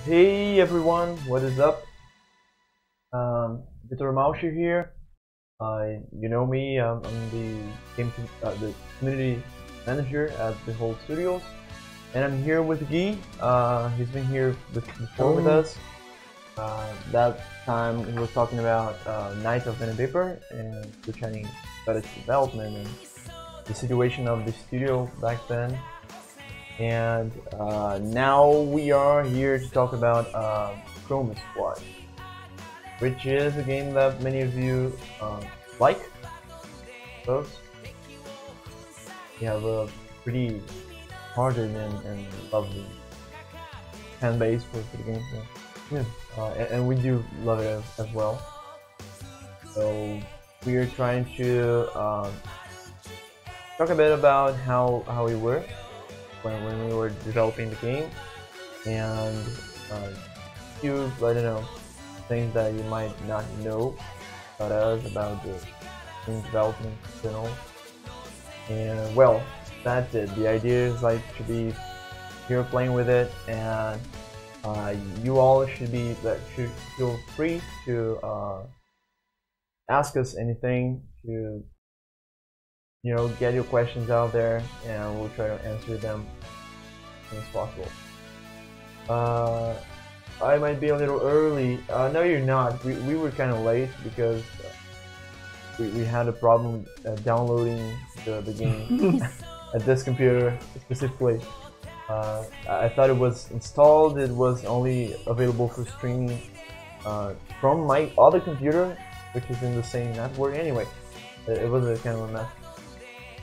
Hey everyone, what is up? Victor Mauscher here. You know me, I'm the community manager at the whole studios, and I'm here with Guy. He's been here before with us. That time he was talking about Night of Pen and Paper and the Chinese strategy development and the situation of the studio back then. And now we are here to talk about Chroma Squad, which is a game that many of you like, I suppose. We have a pretty hardened and lovely fan base for the game, yeah. And we do love it as well. So we are trying to talk a bit about how we were when we were developing the game, and few, I don't know, things that you might not know about us, about the game development and all. And well, that's it. The idea is like to be here playing with it, and you all should feel free to ask us anything, to get your questions out there, and we'll try to answer them as soon as possible. I might be a little early. No, you're not. We were kind of late because we had a problem downloading the game at this computer specifically. I thought it was installed. It was only available for streaming from my other computer, which is in the same network. Anyway, it was a kind of a mess.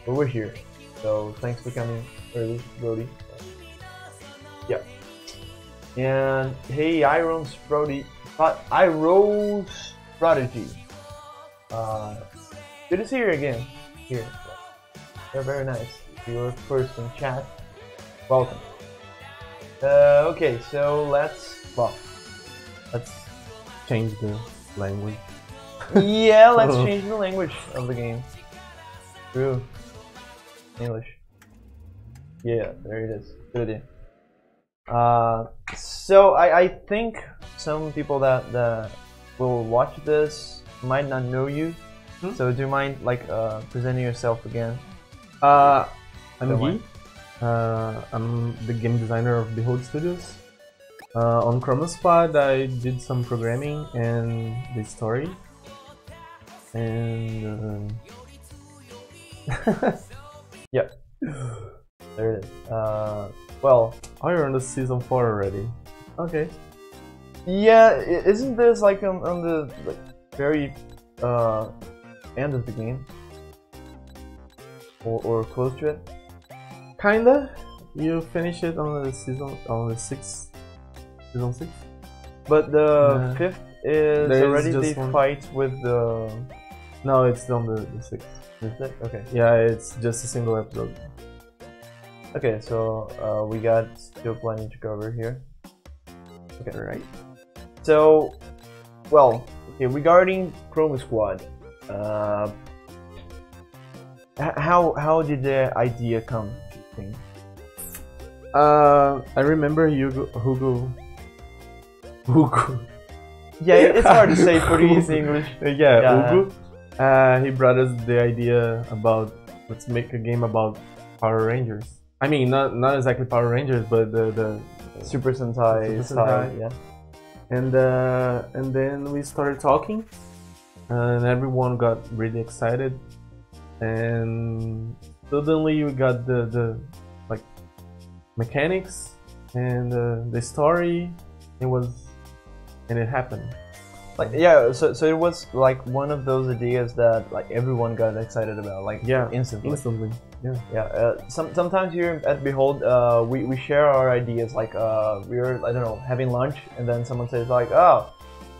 But we're here, so thanks for coming early, Brody. Yeah. And hey, Iron's Prodigy. Good to see you again here. You're very nice. You're first in chat. Welcome. Okay, so let's change the language. Yeah, let's change the language of the game. True. English. Yeah, there it is. Good idea. So I think some people that will watch this might not know you. So do you mind presenting yourself again? I'm Guy. I'm the game designer of Behold Studios. On Chroma Squad, I did some programming and the story. And yeah, there it is. Well, oh, you're on the season 4 already. Okay. Yeah, isn't this like on the very end of the game, or close to it? Kinda. You finish it on the season 6. But the 5th is already the one fight with the. No, it's on the 6th. Is it? Okay. Yeah, it's just a single episode. Okay, so we got still plenty to cover here. Okay, right. So, well, okay, regarding Chroma Squad, how did the idea come to you? I remember Hugo. Yeah, it's hard to say Portuguese English. Yeah, Hugo. He brought us the idea about let's make a game about Power Rangers. I mean, not exactly Power Rangers, but the Super Sentai style, yeah. And then we started talking, and everyone got really excited, and suddenly we got the mechanics and the story. It happened. Yeah, so it was like one of those ideas that like everyone got excited about, instantly. Yeah. Sometimes here at Behold, we share our ideas. Like we're, I don't know, having lunch, and then someone says like, oh,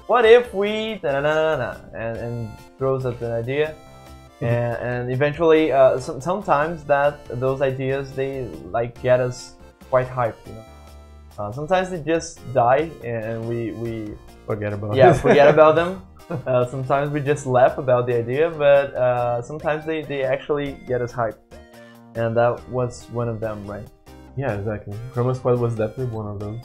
what if we and throws up an idea, and eventually sometimes those ideas, they like get us quite hyped, sometimes they just die and we forget about forget about them. Sometimes we just laugh about the idea, but sometimes they actually get us hyped, and that was one of them, right? Yeah, exactly. Chroma Squad was definitely one of those.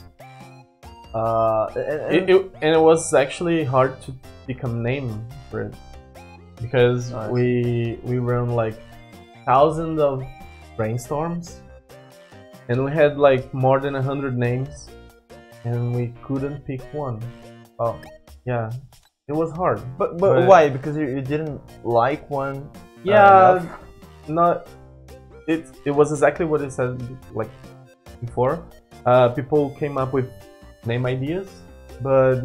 And it was actually hard to pick a name for it because we run like thousands of brainstorms, and we had like more than 100 names, and we couldn't pick one. Oh, yeah, it was hard. But why? Because you didn't like one? Yeah, not. It was exactly what it said like before. People came up with name ideas, but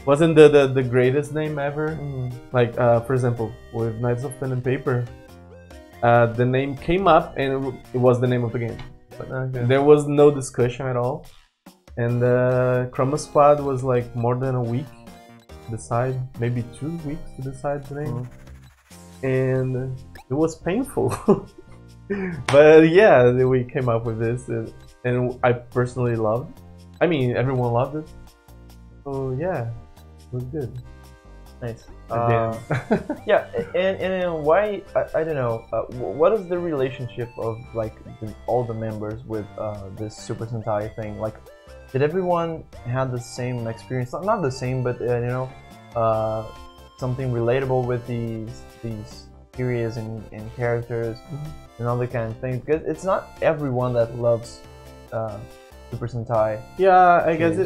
wasn't the greatest name ever. Like for example, with Knights of Pen and Paper, the name came up and it was the name of the game. But, there was no discussion at all. And Chroma Squad was like more than a week to decide, maybe 2 weeks to decide the name. And it was painful. But yeah, we came up with this, and I personally loved it. I mean, everyone loved it. So yeah, it was good. Nice. Yeah, and why, I don't know, what is the relationship of like all the members with this Super Sentai thing? Like, did everyone have the same experience? Not the same, but you know, something relatable with these series and characters and all that kind of things? Because it's not everyone that loves Super Sentai. Yeah, I guess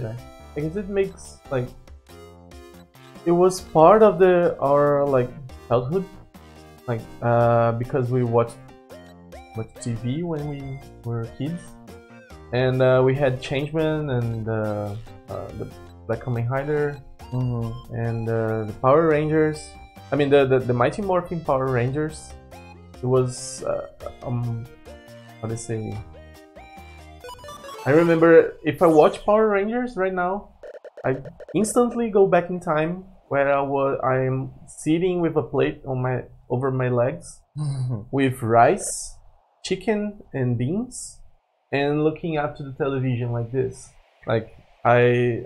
it makes like it was part of our like childhood, like because we watched TV when we were kids, and we had Changeman and the Black Kamen Rider and the Power Rangers. I mean the Mighty Morphin Power Rangers. It was how to say. I remember if I watch Power Rangers right now, I instantly go back in time where I am sitting with a plate on over my legs with rice, chicken and beans, and looking up to the television like this. Like I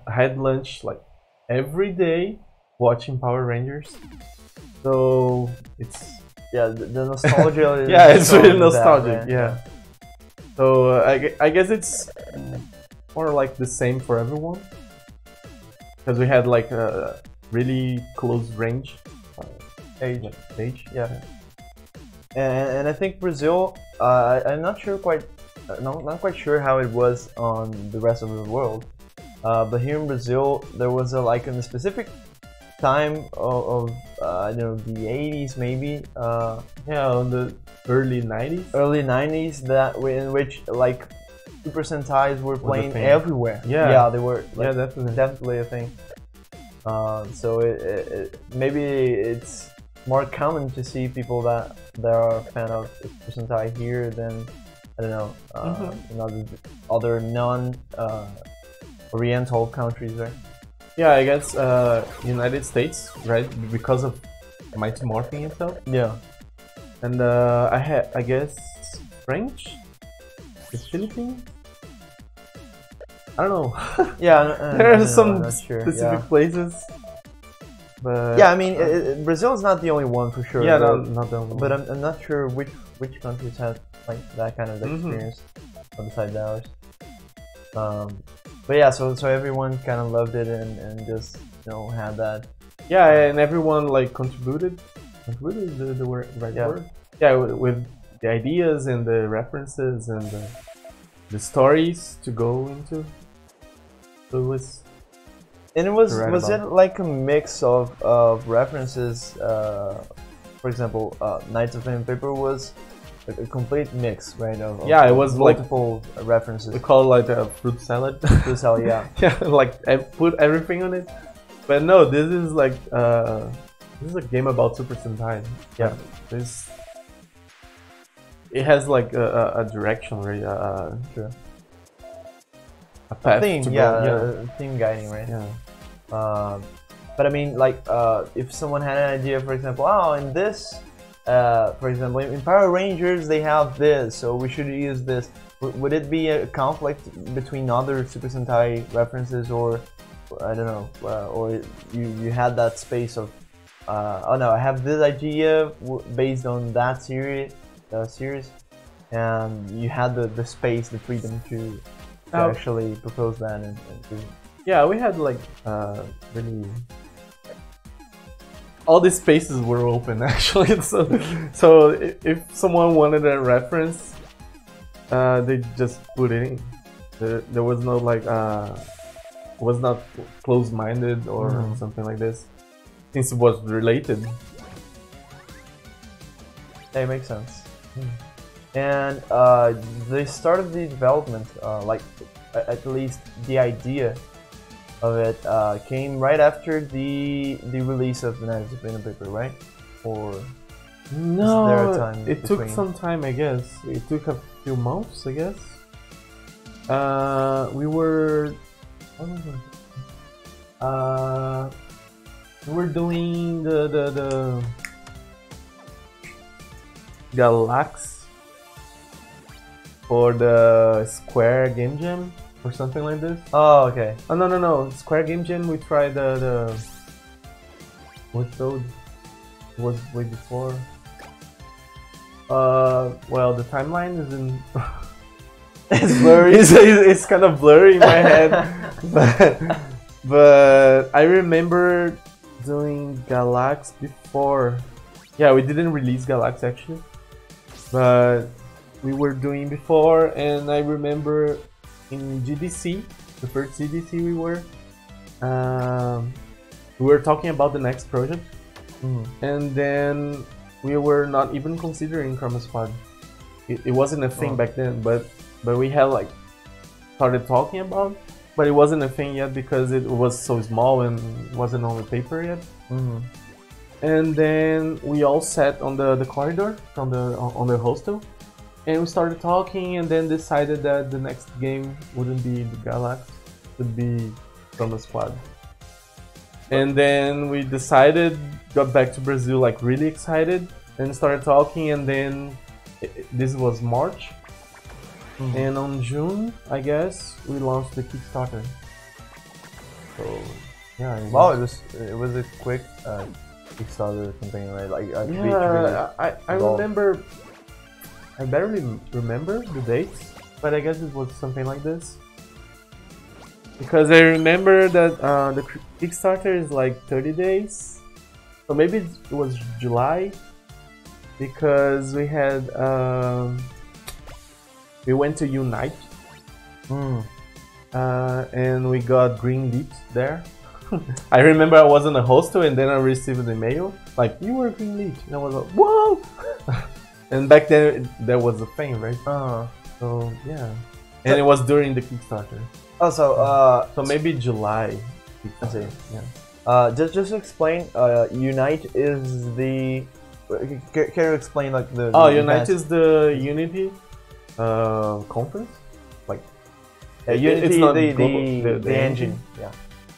had lunch like every day watching Power Rangers. So it's the nostalgia is yeah, it's really nostalgic. Yeah. So I guess it's more like the same for everyone, because we had like a really close range age. Yeah. And I think Brazil, I'm not sure not quite sure how it was on the rest of the world, but here in Brazil there was like in a specific time of I don't know, the 80s maybe, yeah, on the early 90s in which like Super Sentais were playing everywhere. Yeah, they were like, definitely a thing. So maybe it's more common to see people that are a fan of Super Sentai here than, I don't know, in other non Oriental countries, right? Yeah, I guess United States, right? Because of Mighty Morphin itself. Yeah. And I guess French, the Philippines. I don't know. Yeah, there are some specific places. But yeah, I mean, Brazil is not the only one for sure. Yeah, not the only one. But I'm not sure which countries have like that kind of experience besides ours. But yeah, so everyone kind of loved it and just, you know, had that. Yeah, and everyone like contributed the right word. Yeah, with the ideas and the references and the stories to go into. So it was. And was it like a mix of references? For example, Knights of Pen and Paper was a complete mix, right? It was multiple references. We call it like a fruit salad. Fruit salad, yeah. Yeah, like I put everything on it. But no, this is like this is a game about Super Sentai. Yeah, it has like a direction, right? Sure. A path theme, to go. A theme guiding, right? Yeah. But I mean, like, if someone had an idea, for example, in this, for example, in Power Rangers they have this, so we should use this. Would it be a conflict between other Super Sentai references, or I don't know, or you had that space of, oh no, I have this idea based on that series, and you had the space, the freedom to to actually propose that and do. Yeah, we had like really all these spaces were open actually. So if someone wanted a reference, they just put it in. There was no like was not closed-minded or something like this, since it was related. Yeah, it makes sense. And the start of the development, like at least the idea of it, came right after the release of the Knights of Pen and Paper, right? Or no, is there a time it took some time, I guess. It took a few months, I guess. We were doing the Galax for the Square Game Jam or something like this. Oh, okay. Oh no! Square Game Jam. We tried the what code was way before. Well, the timeline is in. It's blurry. It's kind of blurry in my head, but I remember doing Galax before. Yeah, we didn't release Galax actually, but we were doing before, and I remember in GDC, the first GDC we were talking about the next project, and then we were not even considering Chroma Squad. It wasn't a thing back then, but we had like started talking about, but it wasn't a thing yet because it was so small and wasn't on the paper yet. And then we all sat on the corridor from on the hostel, and we started talking, and then decided that the next game wouldn't be the Galax, it would be Chroma Squad. And then we decided, got back to Brazil like really excited, and started talking, and then this was March, and on June, I guess, we launched the Kickstarter. So yeah, it was a quick Kickstarter campaign, right? Like I remember. I barely remember the dates, but I guess it was something like this. Because I remember that the Kickstarter is like 30 days, so maybe it was July, because we had we went to Unite, and we got green lit there. I remember I was on a hostel, and then I received an email like, "You were green lit," and I was like, "Whoa!" And back then there was a thing, right? So yeah, and it was during the Kickstarter. Oh, so maybe July. I see. Yeah. Just explain. Unite is the. Can you explain like the? Unite is the Unity conference. Like Unity, it's not the engine. Yeah.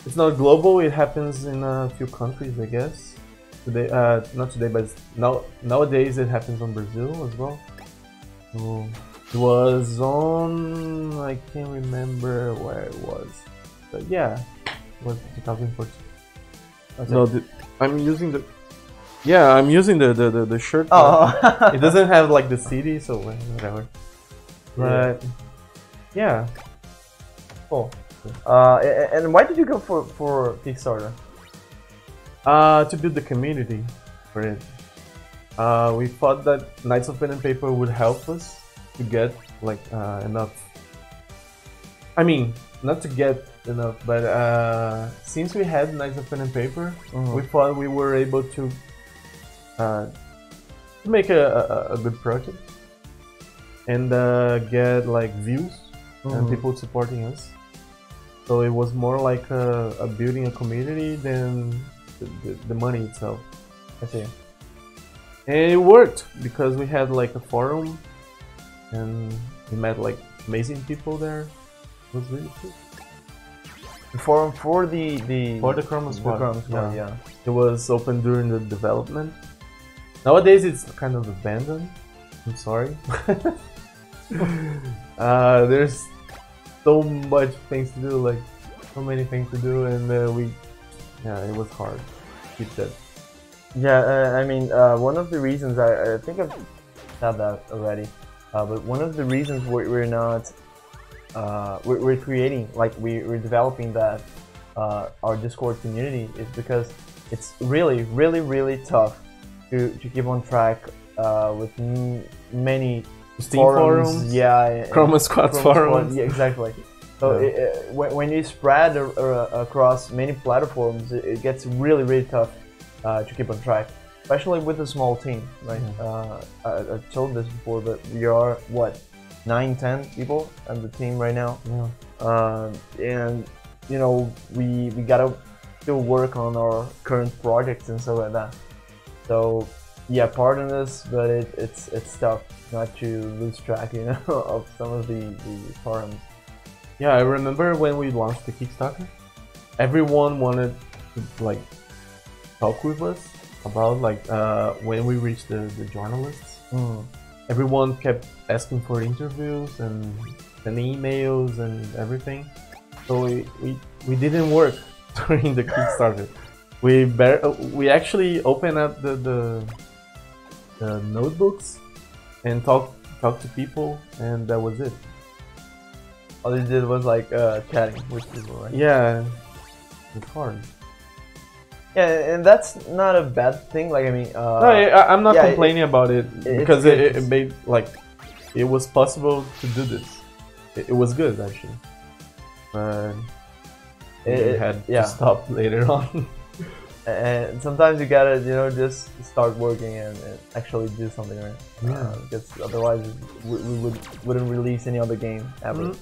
It's not global. It happens in a few countries, I guess. Today, not today, but nowadays it happens on Brazil as well. So it was on, I can't remember where it was, but yeah, it was 2014. Okay. No, I'm using the. Yeah, I'm using the shirt. It doesn't have like the CD, so whatever. But yeah, cool. And why did you go for Kickstarter? To build the community for it. We thought that Knights of Pen and Paper would help us to get like enough. I mean, not to get enough, but since we had Knights of Pen and Paper, we thought we were able to make a good project and get like views and people supporting us. So it was more like a building a community than the money itself. I see. And it worked because we had like a forum and we met like amazing people there. It was really cool. The forum for the Chroma Squad. The Chroma Squad, yeah. It was open during the development. Nowadays it's kind of abandoned. I'm sorry. There's so much things to do, like so many things to do, and it was hard to keep that. Yeah, I mean, one of the reasons, I think I've said that already, but one of the reasons we're not we're creating, like we're developing that our Discord community is because it's really tough to keep on track with many Steam forums, yeah, Chroma Squad forums. Yeah, exactly. So when you spread across many platforms, it gets really tough to keep on track, especially with a small team, right? I told this before, but we are what, 9-10 people on the team right now, and you know we gotta still work on our current projects and stuff like that. So yeah, pardon us, but it's tough not to lose track, you know, of some of the forums. Yeah, I remember when we launched the Kickstarter, everyone wanted to like talk with us about like when we reached the journalists. Everyone kept asking for interviews and sending emails and everything. So we didn't work during the Kickstarter. We actually opened up the notebooks and talked to people, and that was it. All they did was like chatting with people, right? Yeah, it's hard. Yeah, and that's not a bad thing. Like I mean, no, I'm not complaining about it because it made like it was possible to do this. It was good actually, but it had to stop later on. And sometimes you gotta, you know, just start working and actually do something, right? Yeah. Because otherwise we wouldn't release any other game ever.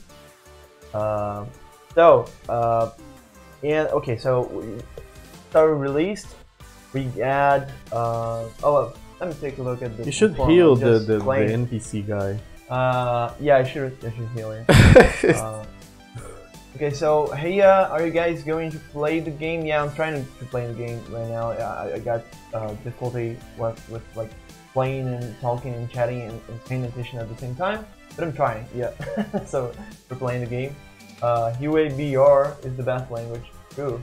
And okay, so we started released. We add. Let me take a look at the. You should heal the NPC guy. Yeah, I should heal him. Okay, so hey, are you guys going to play the game? Yeah, I'm trying to play the game right now. I got difficulty with like playing and talking and chatting and paying attention at the same time, but I'm trying. Yeah, so we're playing the game. UABR is the best language. True.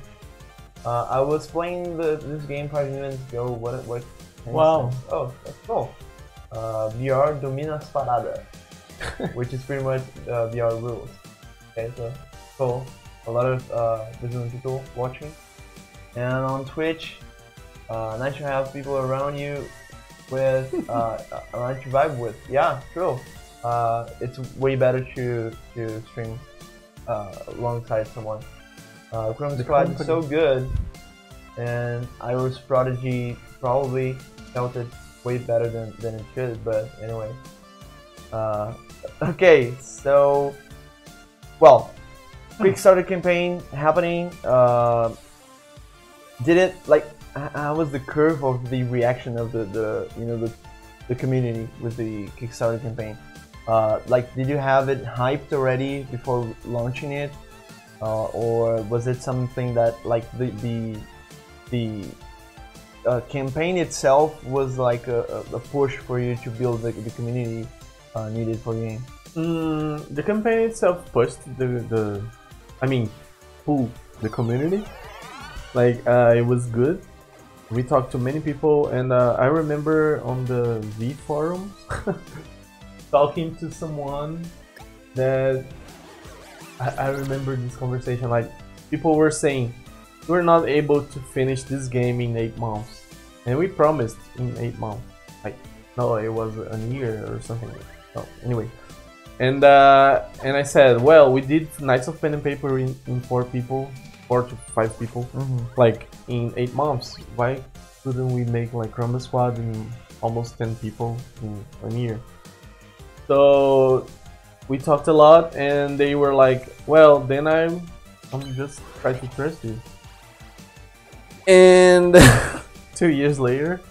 I was playing this game 5 minutes ago. What? Wow. Oh, that's cool. BR domina as paradas, which is pretty much BR rules. Okay, so. Cool. A lot of Brazilian people watching, and on Twitch, nice to have people around you with a nice to vibe with. Yeah, true. It's way better to stream alongside someone. Chroma Squad is so good, and Iris Prodigy probably felt it way better than it should. But anyway, okay, so well. Kickstarter campaign happening. Did it like? How was the curve of the reaction of the community with the Kickstarter campaign? Like, did you have it hyped already before launching it, or was it something that like the campaign itself was like a push for you to build the community needed for the game? The campaign itself pushed the community. Like it was good. We talked to many people, and I remember on the V forums talking to someone that I remember this conversation. Like people were saying, we're not able to finish this game in 8 months, and we promised in 8 months. Like no, it was a year or something. So anyway. And I said, well, we did Knights of Pen and Paper in 4 to 5 people, like in 8 months. Why couldn't we make like Chroma Squad in almost 10 people in 1 year? So we talked a lot, and they were like, well, then I'm just trying to trust you. And 2 years later,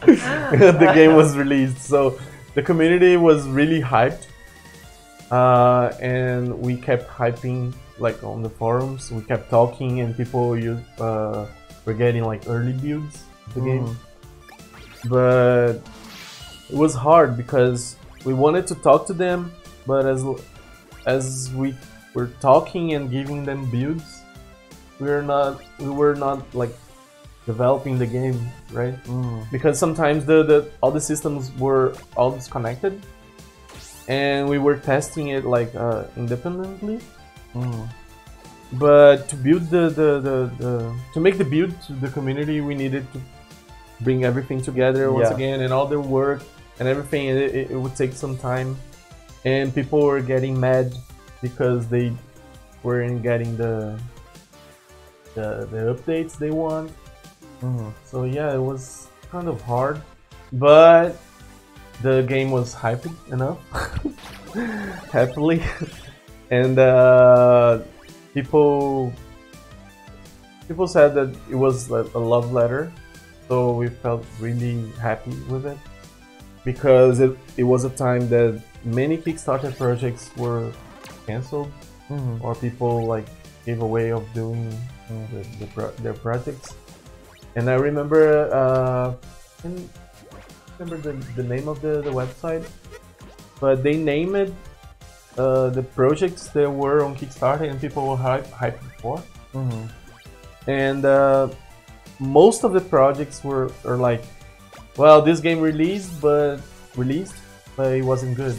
the game was released. So the community was really hyped, and we kept hyping like on the forums. We kept talking, and people were getting like early builds of the game. But it was hard because we wanted to talk to them, but as we were talking and giving them builds, we were not like developing the game, right? Because sometimes all the systems were all disconnected, and we were testing it like independently. But to build to make the build to the community, we needed to bring everything together once again, and all the work and everything. It would take some time, and people were getting mad because they weren't getting the updates they want. So yeah, it was kind of hard, but the game was hyped enough, happily, and people said that it was a love letter, so we felt really happy with it, because it was a time that many Kickstarter projects were cancelled, or people like gave away of doing their projects. And I remember the name of the website, but they named the projects that were on Kickstarter and people were hyped for. And most of the projects were like, well, this game released, but it wasn't good.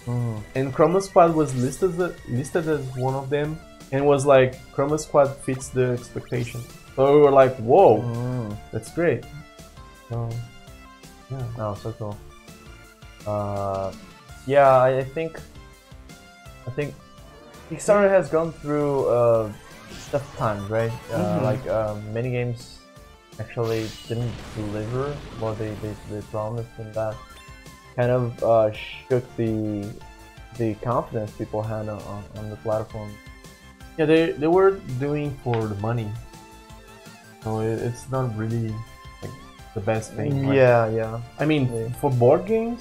And Chroma Squad was listed as one of them, and was like, Chroma Squad fits the expectation. So we were like, whoa, that's great. So yeah. Oh, so cool. Yeah, I think Kickstarter has gone through tough times, right? Like many games actually didn't deliver what they promised, and that kind of shook the confidence people had on the platform. Yeah, they were doing for the money, so it's not really like the best thing. Like, yeah. I mean, for board games,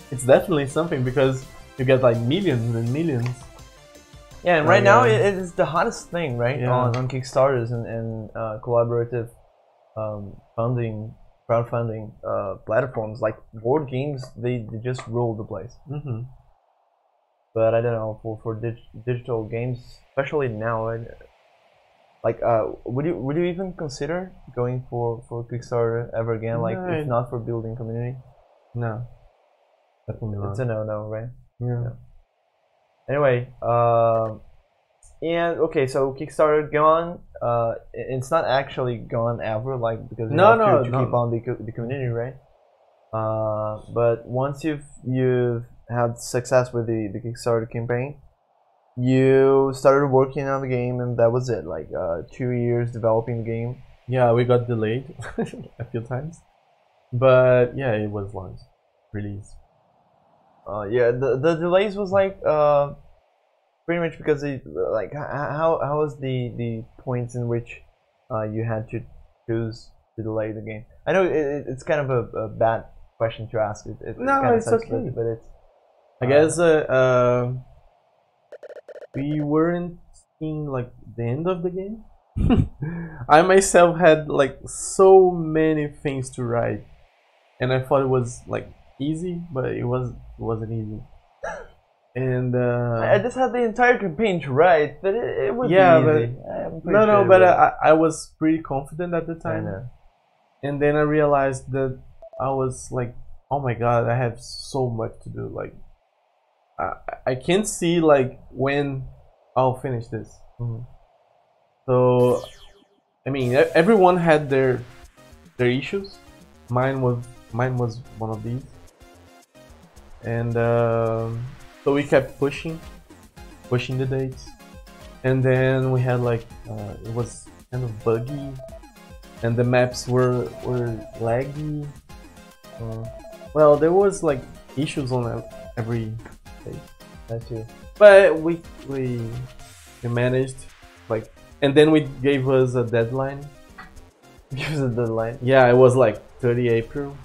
it's definitely something, because you get like millions and millions. Yeah, and right now it is the hottest thing, right? Yeah. On Kickstarters and collaborative crowdfunding platforms like board games. They just rule the place. But I don't know, for digital games, especially now, like would you even consider going for Kickstarter ever again? Like, if not for building community? No, definitely not. It's a no, right? Yeah. Anyway, and okay, so Kickstarter gone. It's not actually gone ever, like, because you have to keep on the community, right? But once you've had success with the Kickstarter campaign, you started working on the game, and that was it. Like 2 years developing the game. Yeah, we got delayed a few times, but yeah, it was launched, released. Yeah, the delays was like pretty much because like how was the points in which you had to choose to delay the game? I know it's kind of a bad question to ask. No, it's okay. But it's I guess we weren't seeing like the end of the game. I myself had like so many things to write, and I thought it was like easy, but it wasn't easy. And I just had the entire campaign to write, but it was easy. But I was pretty confident at the time. I know. And then I realized that I was like, oh my god, I have so much to do. Like, I can't see like when I'll finish this. So, I mean, everyone had their issues. Mine was one of these, and so we kept pushing the dates, and then we had like it was kind of buggy, and the maps were laggy. Well, there was like issues on every day. That's it. But we managed, like, and then we gave us a deadline. Give us a deadline. Yeah, it was like 30 April.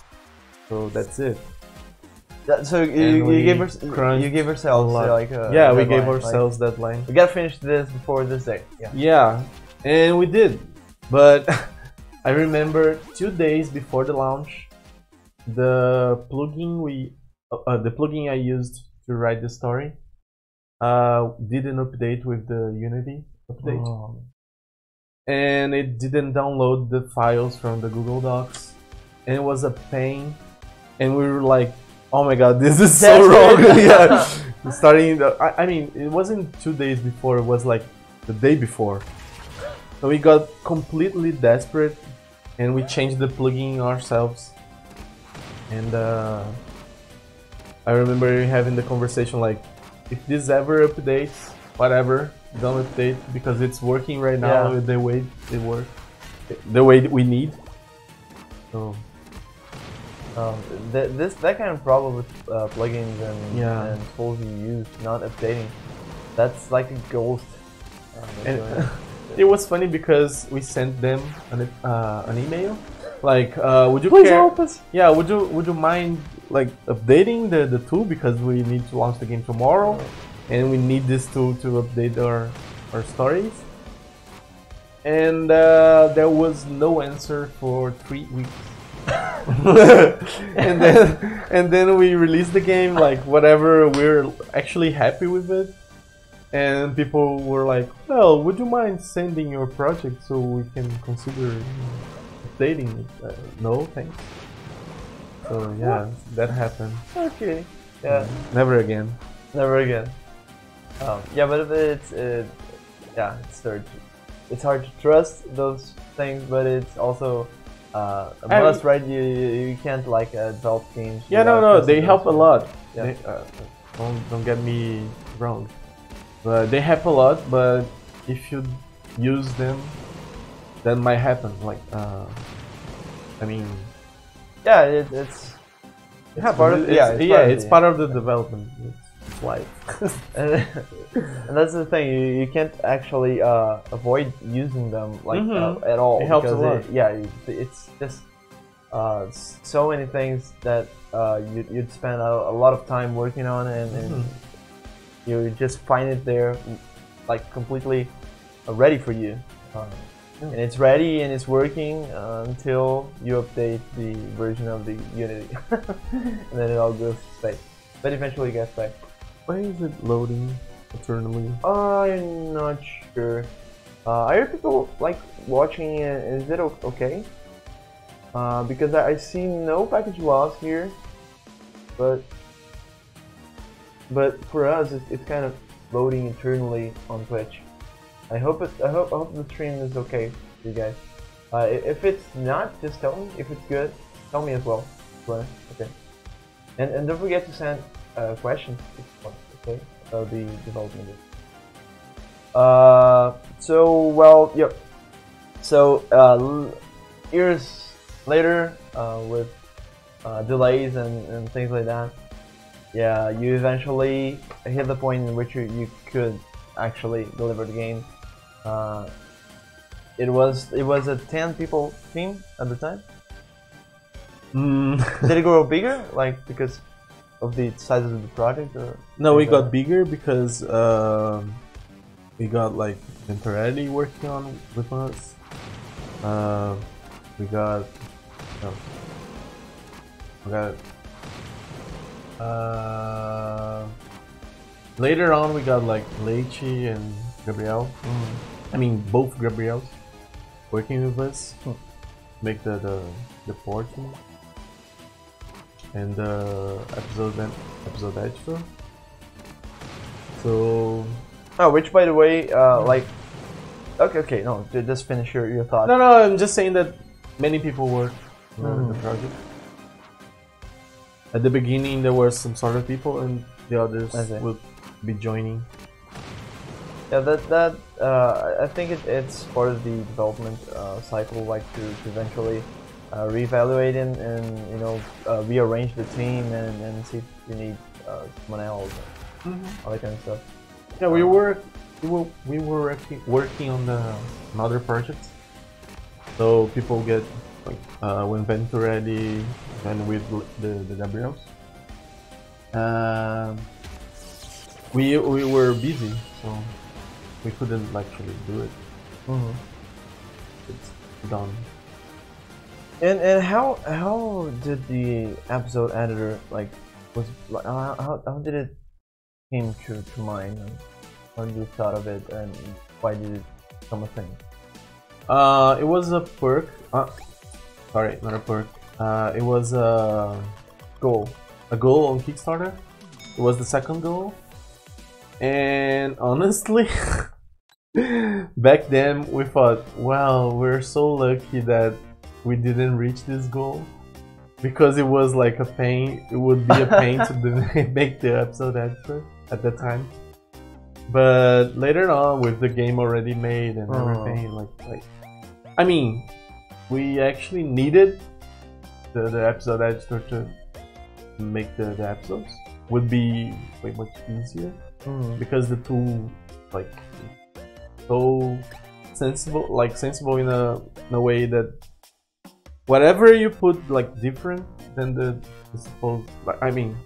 So that's it. So you gave ourselves like a yeah, deadline. We gave ourselves deadline. We gotta finish this before this day. Yeah, and we did. But I remember 2 days before the launch, the plugin I used to write the story did an update with the Unity update, and it didn't download the files from the Google Docs, and it was a pain. And we were like Oh my god, this is so wrong. Yeah, starting. I mean, it wasn't 2 days before. It was like the day before. So we got completely desperate, and we changed the plugin ourselves. And I remember having the conversation like, if this ever updates, whatever, don't update because it's working right now the way it works, the way we need. So. That kind of problem with plugins and tools you use not updating, that's like a ghost. And it was funny because we sent them an email, like, would you please care? help us? Yeah, would you mind like updating the tool because we need to launch the game tomorrow, and we need this tool to update our stories. And there was no answer for 3 weeks. and then we released the game, like whatever, we're actually happy with it, and people were like, well, would you mind sending your project so we can consider updating it? No thanks. So yeah, that happened. Okay. Yeah. Never again. Never again. Yeah, but it's hard to trust those things, but it's also a must, right? You can't like develop games. Yeah, no, they help a lot. Yeah. They, don't get me wrong, but they help a lot. But if you use them, that might happen. Like, I mean, yeah, it's part of it's part of the development. It's life. And that's the thing, you can't actually avoid using them like at all. It helps a lot. It's just so many things that you'd spend a lot of time working on, and you just find it there like completely ready for you. And it's ready and it's working until you update the version of the Unity. And then it all goes to space. But eventually it gets back. Why is it loading eternally? I'm not sure. Are people like watching it? Is it okay? Because I see no package loss here, but for us it's kind of loading eternally on Twitch. I hope the stream is okay for you guys. If it's not, just tell me. If it's good, tell me as well. Okay. And don't forget to send questions, okay, about the development. So years later, with delays and things like that, yeah, you eventually hit the point in which you could actually deliver the game. It was a 10 people team at the time. Did it grow bigger, like because of the size of the project, or? No, we got bigger because we got like Venturelli working on with us. We got later on we got like Leichi and Gabriel. I mean both Gabriels working with us, make the porting and the episode extra. So which by the way, like, okay, no, just finish your thought. No, I'm just saying that many people work on the project. At the beginning there were some sort of people, and the others will be joining. Yeah, I think it's part of the development cycle, like to eventually reevaluate and you know, rearrange the team and see if you need someone else, all that kind of stuff. Yeah, we were working on another project, so people get like when Venturelli and with the Gabriels. We were busy, so we couldn't actually do it. It's done. And how did the episode editor how did it came to mind? When you thought of it, and why did it become a thing? It was a perk. Sorry, not a perk. It was a goal. a goal on Kickstarter. It was the second goal, and honestly, back then we thought, well, we're so lucky that we didn't reach this goal, because it was like a pain. It would be a pain to make the episode editor at that time. But later on, with the game already made and everything, like I mean, we actually needed the episode editor to make the episodes. Would be way much easier because the tool, like, so sensible in a way that whatever you put like different than the supposed, I mean,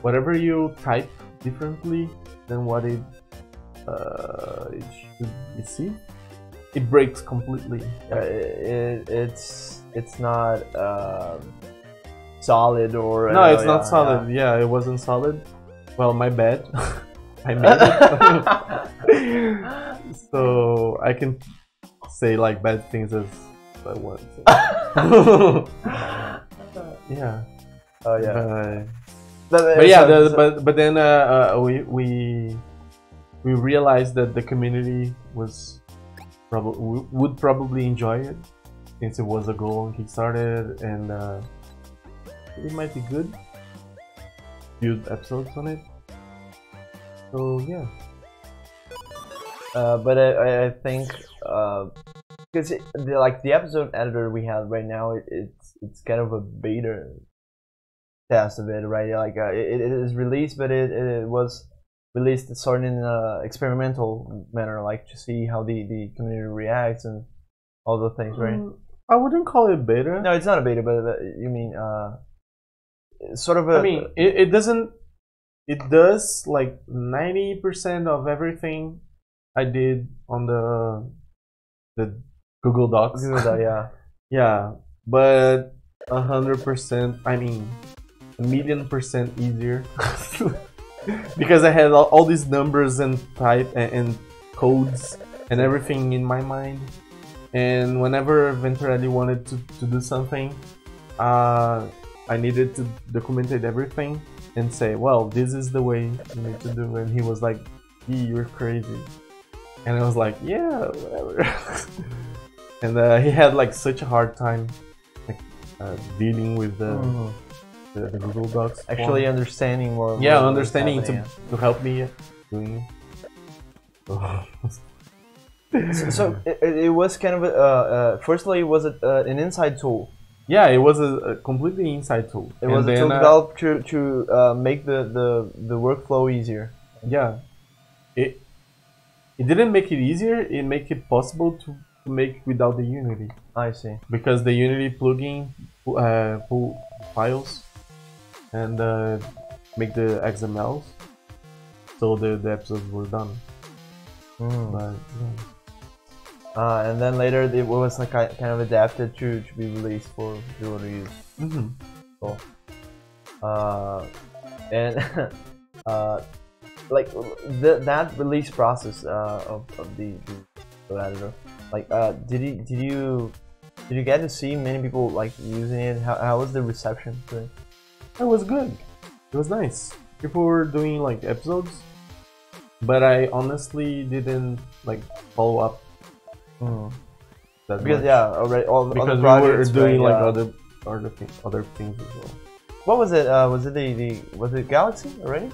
whatever you type differently than what it should receive, it breaks completely. It's not solid, or no, it's not solid. Yeah, it wasn't solid. Well, my bad. I made it. So I can say like bad things as I want. So. Yeah. Oh yeah. But yeah, but then we realized that the community would probably enjoy it, since it was a goal on Kickstarter, and it might be good. Build episodes on it. So yeah. But I think because the episode editor we have right now, it's kind of a beta test of it, right? Like it is released, but it was released sort of in an experimental manner, like to see how the community reacts and all those things, right? I wouldn't call it beta. No, it's not a beta, but you mean sort of a. I mean, it doesn't. It does like 90% of everything I did on the Google Docs. Yeah. Yeah, but 100%. I mean, 1,000,000% easier. Because I had all these numbers and type and codes and everything in my mind, and whenever eventually wanted to do something, I needed to document everything and say, well, this is the way you need to do. And he was like, you're crazy. And I was like, yeah, whatever. And he had like such a hard time like dealing with the Google Docs. Actually understanding more. Yeah, understanding to help me doing it. So it was kind of firstly, was it an inside tool? Yeah, it was a completely inside tool. It was a tool developed to make the workflow easier. Yeah, it didn't make it easier. It made it possible to make without the Unity. I see. Because the Unity plugin pull files and make the XMLs, so the episodes were done. But, yeah. And then later it was like kind of adapted to be released for people to use. Cool. And like that release process of the editor, like did you get to see many people like using it? How was the reception to it? It was good. It was nice. People were doing like episodes, but I honestly didn't like follow up. Because much. Yeah, already because we were doing like other things as well. What was it? Was it Galaxy already?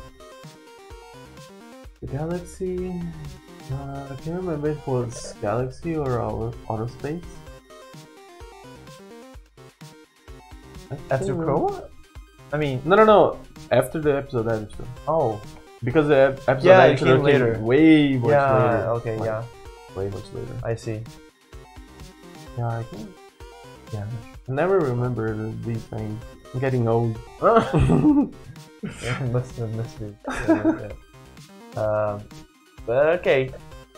The Galaxy. I can't remember if it was Galaxy or Outer Space. After Chroma? I mean, no. After the episode editor. Oh, because the episode editor came later. Way much later. Okay, like, yeah. Way much later. I see. Yeah, I think. Yeah, I never remember these things. I'm getting old. must be. Yeah. But okay,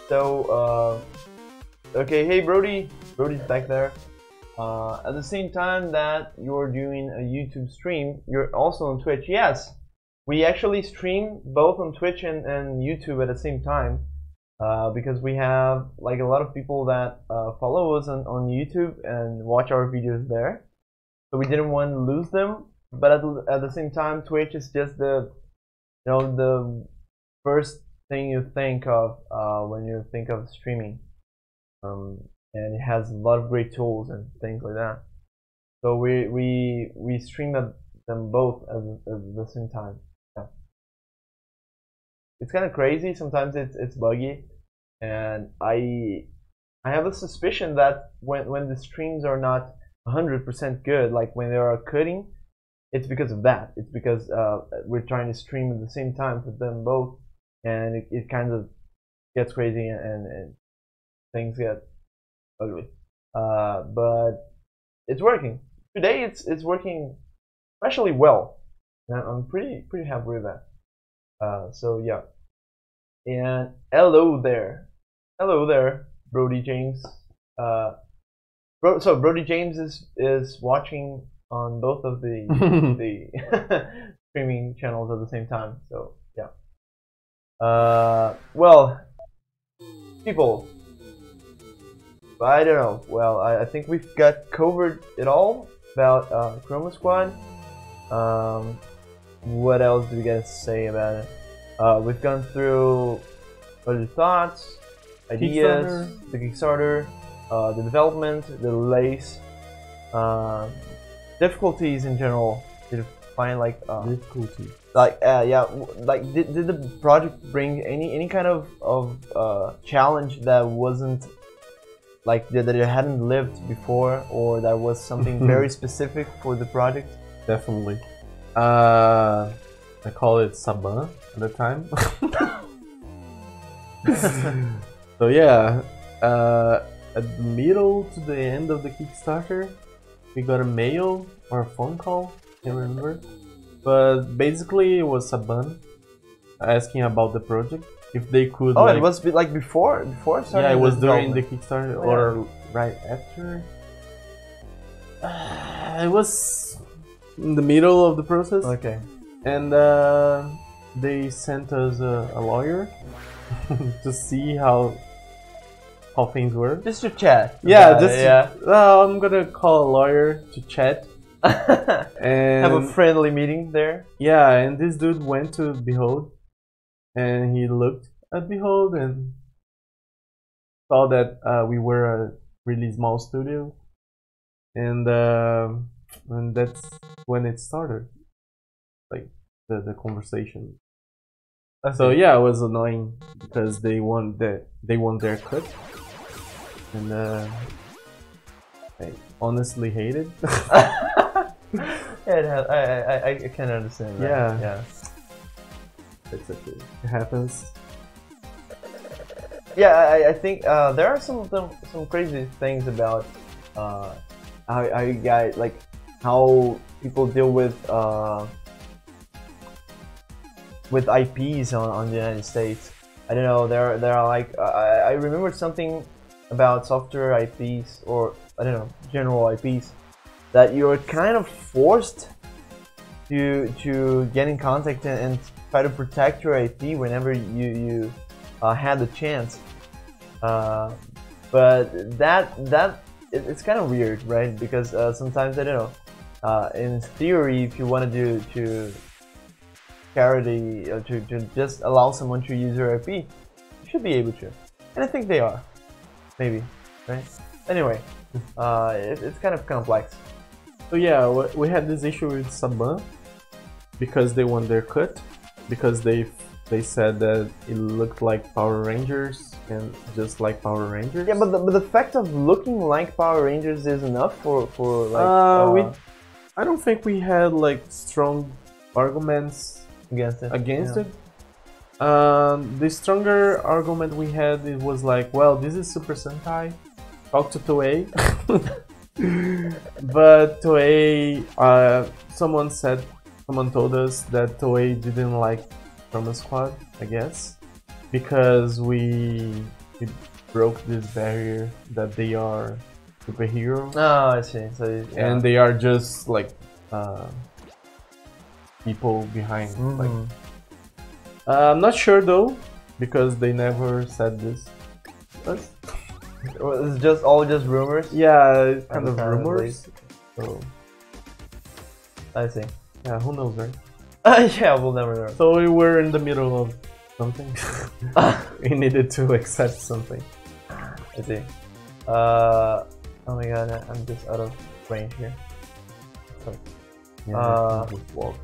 so okay, hey Brody's back there. At the same time that you're doing a YouTube stream, you're also on Twitch. Yes, we actually stream both on Twitch and YouTube at the same time. Because we have like a lot of people that follow us on YouTube and watch our videos there, so we didn't want to lose them. but at the same time, Twitch is just the the first thing you think of when you think of streaming, and it has a lot of great tools and things like that. So we stream them both at the same time. Yeah. It's kind of crazy. Sometimes it's buggy, and I have a suspicion that when the streams are not 100% good, like when they are cutting, it's because of that. It's because we're trying to stream at the same time for them both, and it kind of gets crazy and things get ugly. But it's working. Today it's working especially well. And I'm pretty happy with that. So yeah. And hello there, Brody James. So Brody James is watching on both of the the streaming channels at the same time. So yeah. Well, people, I don't know. Well, I think we've got covered it all about Chroma Squad. What else do we gotta say about it? We've gone through what are the thoughts, ideas, the Kickstarter, the development, the delays, difficulties in general. Did you find like difficulty? Like yeah, like did the project bring any kind of challenge that wasn't like that it hadn't lived before, or that was something very specific for the project? Definitely. I call it Saban at the time. So yeah, at the middle to the end of the Kickstarter, we got a mail or a phone call, can't remember. But basically it was Saban asking about the project, if they could. Oh, like, it was like before starting. Yeah, it was during the Kickstarter or right after. It was in the middle of the process. Okay. And they sent us a lawyer to see how things were. Just to chat. Yeah, I'm gonna call a lawyer to chat. And have a friendly meeting there. Yeah, and this dude went to Behold, and he looked at Behold and saw that we were a really small studio, and that's when it started, like the conversation. So yeah, it was annoying because they want their cut, and I honestly hate it. I can understand that. Yeah. It's okay. It happens. Yeah, I think there are some crazy things about how you guys, like, how people deal with IPs on the United States. I don't know. There are like I remember something about software IPs, or I don't know, general IPs, that you're kind of forced to get in contact and try to protect your IP whenever you had the chance. But it's kind of weird, right? Because sometimes, I don't know. In theory, if you want to carry to just allow someone to use your IP, you should be able to, and I think they are, maybe, right? Anyway, it's kind of complex. So yeah, we had this issue with Saban because they want their cut, because they said that it looked like Power Rangers, and just like Power Rangers. Yeah, but the fact of looking like Power Rangers is enough for like. I don't think we had like strong arguments against it. The stronger argument we had, it was like, well, this is Super Sentai. Talk to Toei. But Toei, someone told us that Toei didn't like Chroma Squad, I guess, because we broke this barrier that they are superheroes. Oh, I see. So and they are just like people behind. Like, I'm not sure though, because they never said this. It's just all rumors. Yeah, kind of rumors. So I see. Yeah, who knows, right? Yeah, we'll never know. So we were in the middle of something. We needed to accept something. I see. Oh my god, I'm just out of range here. So, Just walk.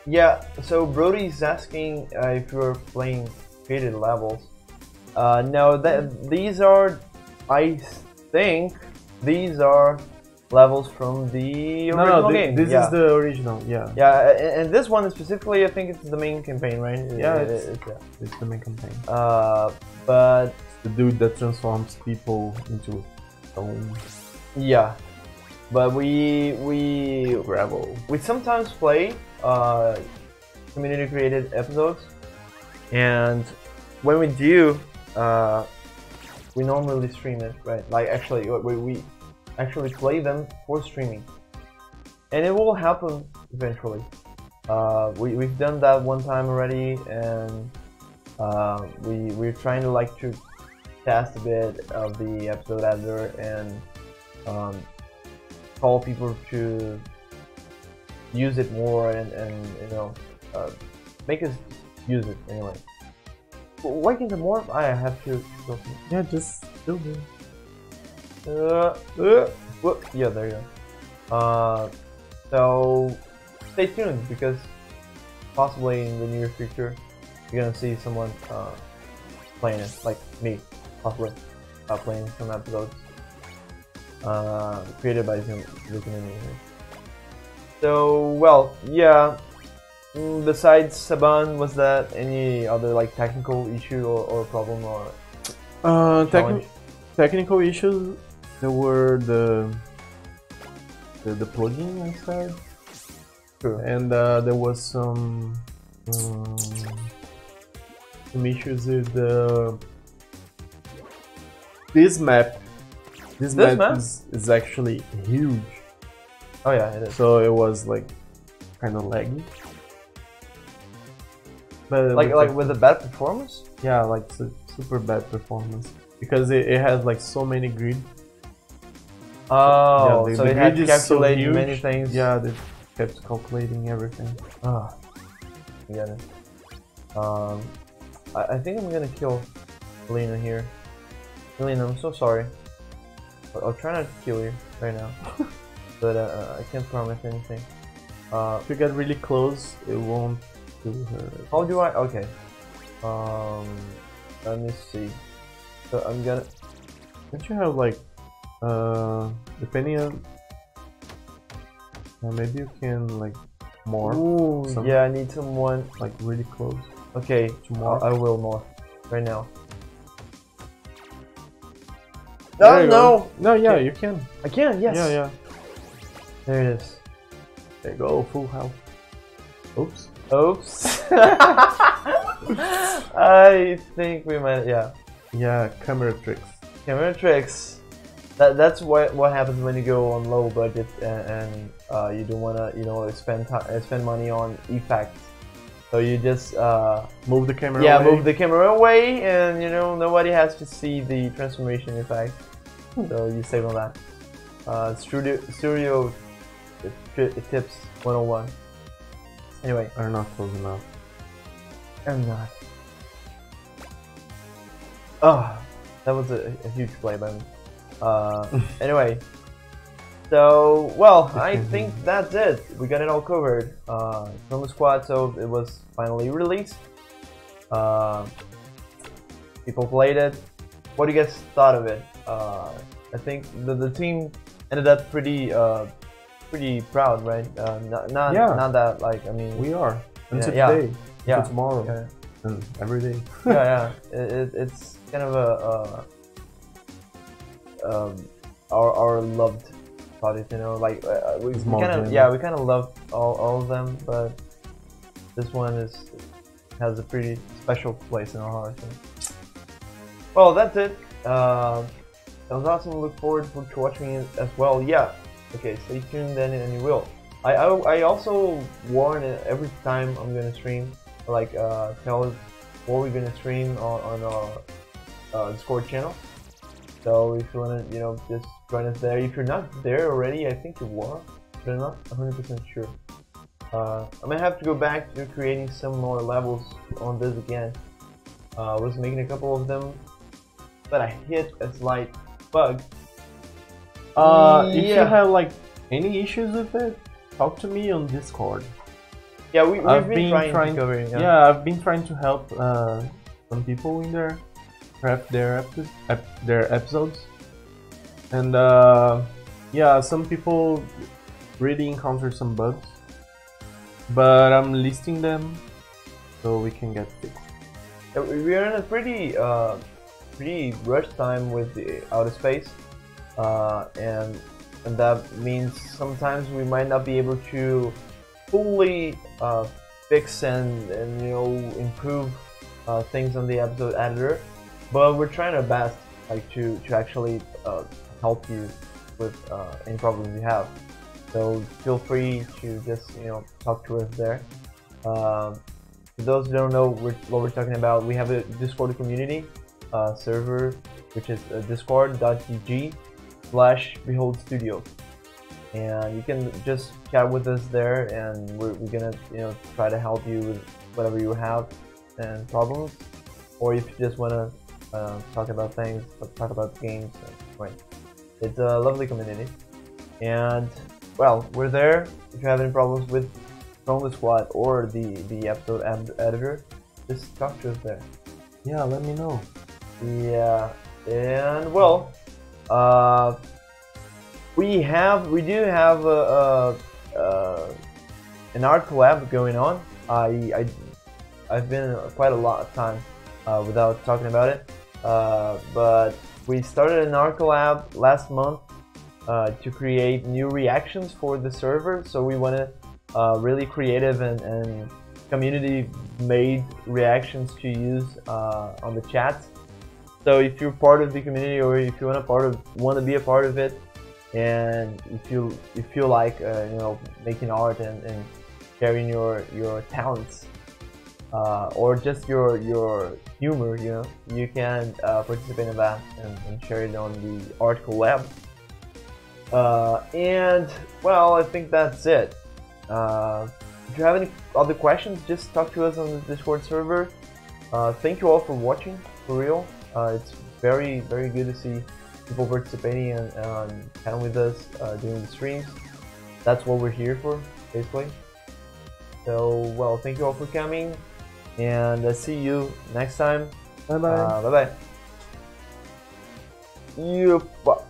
yeah, so Brody's asking if you're playing created levels. No, these are, I think, these are levels from the original game. This yeah. is the original, yeah. Yeah, and this one specifically, I think it's the main campaign, right? Yeah, it's the main campaign. But the dude that transforms people into stone. Yeah, but we Gravel. we sometimes play community created episodes, and when we do, we normally stream it, right? Like actually, we actually play them for streaming, and it will happen eventually. We've done that one time already, and we're trying to like to test a bit of the episode editor and call people to use it more and you know make us use it anyway. Why can't the more? I have to go. Yeah, just do it. Yeah, there you go. So stay tuned because possibly in the near future you're gonna see someone playing it, like me, possibly playing some episodes created by Zoom. So well, yeah. Besides Saban, was that any other like technical issue or problem or technical issues? There were the plugin inside. True. And there was some issues with this map. This map is actually huge. Oh yeah, it is. So it was like kind of laggy. But like with a bad performance? Yeah, like super bad performance because it has like so many grids. Oh, yeah, so it had to calculate so many things. Yeah, they kept calculating everything. Ah, I get it. I think I'm gonna kill Lena here. Lena, I'm so sorry. I'll try not to kill you right now, but I can't promise anything. If you get really close, it won't do her. How do I? Okay. Let me see. So I'm gonna. Don't you have like, depending on, maybe you can like more. Ooh, yeah, I need someone like really close. Okay, tomorrow I will more right now. No, yeah, you can. I can, yes. Yeah. There it is. There you go, full health. Oops. I think we might, yeah. Yeah, camera tricks. Camera tricks. That's what happens when you go on low budget and you don't wanna spend money on effects. So you just move the camera. Yeah, away. move the camera away, and nobody has to see the transformation effect. So you save on that. Studio tips 101. Anyway, are not close enough. I'm not. Oh, that was a huge play by me. Anyway, so well, I think that's it. We got it all covered. Chroma Squad, so it was finally released. People played it. What do you guys thought of it? I think the team ended up pretty proud, right? Not that like, I mean, we are until today, until tomorrow, and every day. Yeah. It's kind of our loved project, like we kind of love all of them, but this one has a pretty special place in our hearts. Well, that's it. That was awesome. Look forward to watching it as well. Yeah. Okay, stay tuned then, and you will. I also warn every time I'm gonna stream, like tell us what we're gonna stream on our Discord channel. So if you wanna, just join us there. If you're not there already, I think you are, but I'm not 100% sure. I might have to go back to creating some more levels on this again. I was making a couple of them, but I hit a slight bug. If you have like any issues with it, talk to me on Discord. Yeah, we've been trying to cover it. Yeah, I've been trying to help some people in there prep their episodes, and yeah, some people really encounter some bugs, but I'm listing them so we can get fixed. Yeah, we are in a pretty rush time with the outer space, and that means sometimes we might not be able to fully fix and you know improve things on the episode editor, but we're trying our best like to actually help you with any problems you have. So feel free to just talk to us there. For those who don't know what we're talking about, we have a Discord community server, which is discord.gg/Behold Studios, and you can just chat with us there, and we're gonna try to help you with whatever you have and problems, or if you just wanna talk about things, talk about games. Right, it's a lovely community, and well, we're there. If you have any problems with Chroma Squad or the episode editor, just talk to us there. Yeah, let me know. Yeah, and well, we do have an art collab going on. I've been quite a lot of time without talking about it, but we started an art collab last month to create new reactions for the server. So we want to really creative and community-made reactions to use on the chat. So if you're part of the community, or if you want to be a part of it, and if you like making art and sharing your talents, or just your humor, you can participate in that and share it on the art collab. And well, I think that's it. If you have any other questions, just talk to us on the Discord server. Thank you all for watching, for real. It's very good to see people participating and chatting with us during the streams. That's what we're here for, basically. So, well, thank you all for coming, and I'll see you next time. Bye bye. Bye bye.